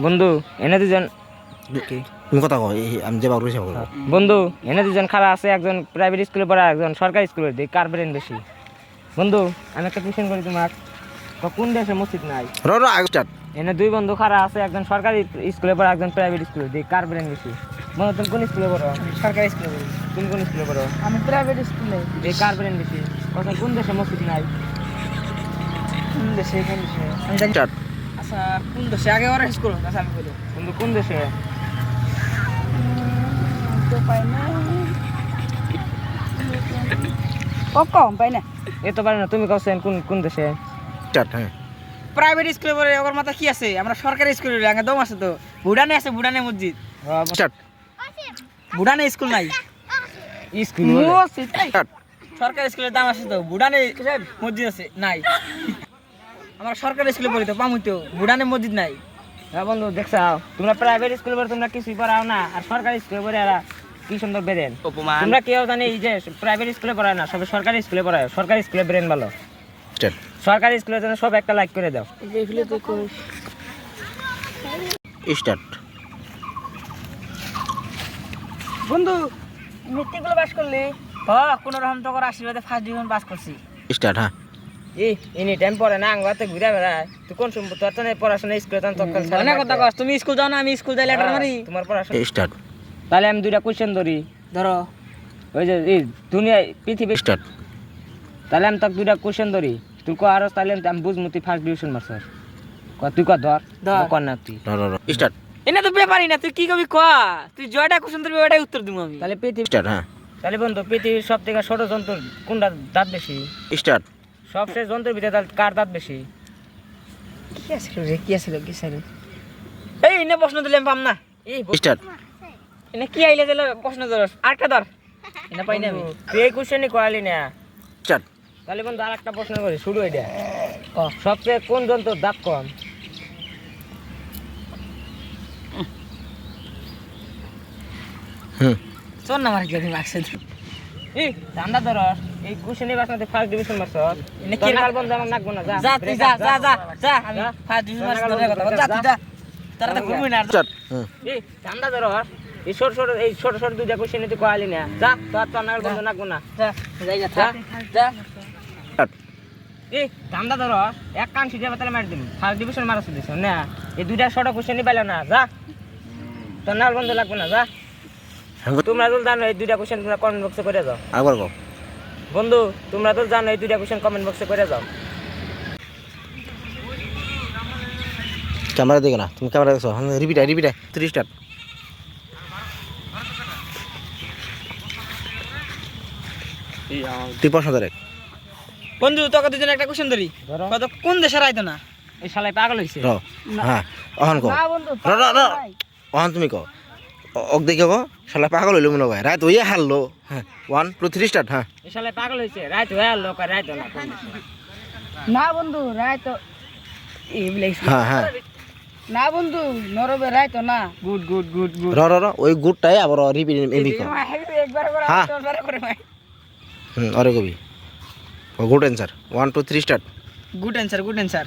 বন্ধু এনে দুজন তুমি কথা কও আমি যে বাবু হিসাব বন্ধু এনে দুজন খারাপ আছে, একজন প্রাইভেট স্কুলে পড়া, একজন সরকারি স্কুলে দিই, কার ব্রেন বেশি? বন্ধু আমি একটা কোশ্চেন করি তোমার, তো কোন দেশে মসজিদ নাই? স্টার্ট এনে দুই বন্ধু খারাপ আছে, একজন সরকারি স্কুলে পড়া, একজন প্রাইভেট স্কুলে দিই, কার ব্রেন বেশি? বন্ধু তুমি কোন স্কুলে পড়ো? সরকারি স্কুলে পড়ি। তুমি কোন স্কুলে পড়ো? আমি প্রাইভেট স্কুলে। দিই, কার ব্রেন বেশি? কথা কোন দেশে মসজিদ নাই? কোন দেশে আমি জানি। স্টার্ট আচ্ছা কোন দেশে আগে ওরা স্কুল আচ্ছা আমি বলি বন্ধু কোন দেশে? তো পাই না ও কম পাই না। এ তো পারে না, তুমি কোশ্চেন কোন কোন দেশে? স্টার্ট হ্যাঁ প্রাইভেট স্কুলে পড়ে ওর মাথা কি আছে? আমরা সরকারি স্কুলে পড়ি, আগে দম আছে তো। ভুটানে আছে, ভুটানে মসজিদ। স্টার্ট ভুটানে স্কুল নাই। স্কুল মসজিদ নাই। স্টার্ট সরকারি স্কুলের দাম আছে তো, ভুটানে মসজিদ আছে নাই। আমরা সরকারি স্কুলে পড়ি তো পামু তো, ভুটানে মসজিদ নাই। হ্যাঁ বন্ধু দেখছাও, তোমরা প্রাইভেট স্কুলে পড়ে তোমরা কিছুই পড়াও না, আর সরকারি স্কুলে পড়ে এরা কি সুন্দর বেরেন। তোমরা কেউ জানে এই যে প্রাইভেট স্কুলে পড়ায় না, সবাই সরকারি স্কুলে পড়ায়, সরকারি স্কুলে ব্রেন ভালো। স্টার্ট সরকারি স্কুলের জন্য সব একটা লাইক করে দাও। দেখলে তো কই স্টার্ট বন্ধু মেট্রিকগুলো পাস করলি? কোনো রকম তো করে আশীর্বাদে ফার্স্ট ডিভিশন পাস করছি। স্টার্ট হ্যাঁ এনি টাইম পড়ে না, আঙ্গাতে ঘুরে বেড়ায়। তুই কোন সময় তোর তো পড়াশোনা স্কুলে তখন অনেক কথা কস, তুমি স্কুল যাও না, আমি স্কুল যাই লেটার মারি। তোমার পড়াশোনা। স্টার্ট তাহলে আমি দুইটা কোশ্চেন ধরি, ধরো ওই যে এই দুনিয়ায় পৃথিবী। স্টার্ট তাহলে আমি তোকে দুইটা কোশ্চেন ধরি, তুই কো আরো, তাহলে আমি বুঝমু তুই ফার্স্ট ডিভিশন মারছস। তুই কর ধর কর না তুই। স্টার্ট এনে তো পেপারই না, তুই কি কবি কয়া? তুই জয়টা কোশ্চেন ধরবি ওইটাই উত্তর দিব আমি। তাহলে পৃথিবী, স্টার্ট হ্যাঁ তাহলে বন্ধু পৃথিবীর সব থেকে ছোট জন্তু কোনটা দাঁত বেশি? স্টার্ট সবচেয়ে জন্তুর ভিতরে কার দাঁত বেশি? কি আছে রে, কি আছে এই এনে প্রশ্ন দিলাম পাম না। এই স্টার্ট এনে কি আইলে দিলে প্রশ্ন ধরস, আরেকটা ধর। এনে পাই না আমি। তুই এই কোশ্চেনই করালি না। স্টার্ট তাহলে বন্ধু আর একটা প্রশ্ন করি, শুরু এটা। ও সবচেয়ে কোন জন্তুর দাঁত কম? চল না মার কি তুমি আসছে। এই ঠান্ডা ধর, এই কোশ্চেনই বাসনাতে ফার্স্ট ডিভিশন মারছস। এনে তোর কি নাল বন্ধু আমার নাকবো না, যা তুই যা যা যা যা, আমি ফার্স্ট ডিভিশন মারছি তোর কথা যা তুই যা। তারা তো ঘুরবি না। স্টার্ট হ্যাঁ এই ঠান্ডা ধর, এই ছোট ছোট দুইটা কোশ্চেন তুই করালি না। যা তোর নাল বন্ধু নাকবো না। যা যাই যা যা। স্টার্ট এই ঠান্ডা ধর, এক কান সিজে বাতালে মার দিবি, ফার্স্ট ডিভিশন মারছ দিছ না। এই দুইটা ছোট কোশ্চেনই পাইল না, যা তোর নাল বন্ধু লাগবে না, যা। তোমরা তো জানো এই দুইটা কোশ্চেন তোমরা কমেন্ট বক্সে করে যাও। আবার কও বন্ধু তোমরা তো জানো এই দুইটা কোশ্চেন কমেন্ট বক্সে করে যাও। ক্যামেরা দেখো না, তুমি ক্যামেরা দেখছো রিপিট রিপিট 3 স্টার্ট তুই প্রশ্ন ধরে বন্ধু তোকে দুজন একটা কোশ্চেন ধরি, ধরো। কত কোন দেশের আইতো না? এই শালাই পাগল হইছে। র হ্যাঁ অহন কও বন্ধু র র র অহন তুমি কও ওক দেখে কও শালা পাগল হইলো মনে হয় রাত হইয়া হারলো হ্যাঁ 1 2 3 স্টার্ট হ্যাঁ এই শালাই পাগল হইছে, রাত হয়ে আলো কয় রাত না। না বন্ধু রায় তো হ্যাঁ হ্যাঁ না বন্ধু নরবে রায় তো না। Good good good good. র র র ওই গুডটাই আবার রিপিট এমবি কও একবার করে হ্যাঁ। একবার করে ভাই। অরে কবি good answer 1 2 3 start good answer good answer.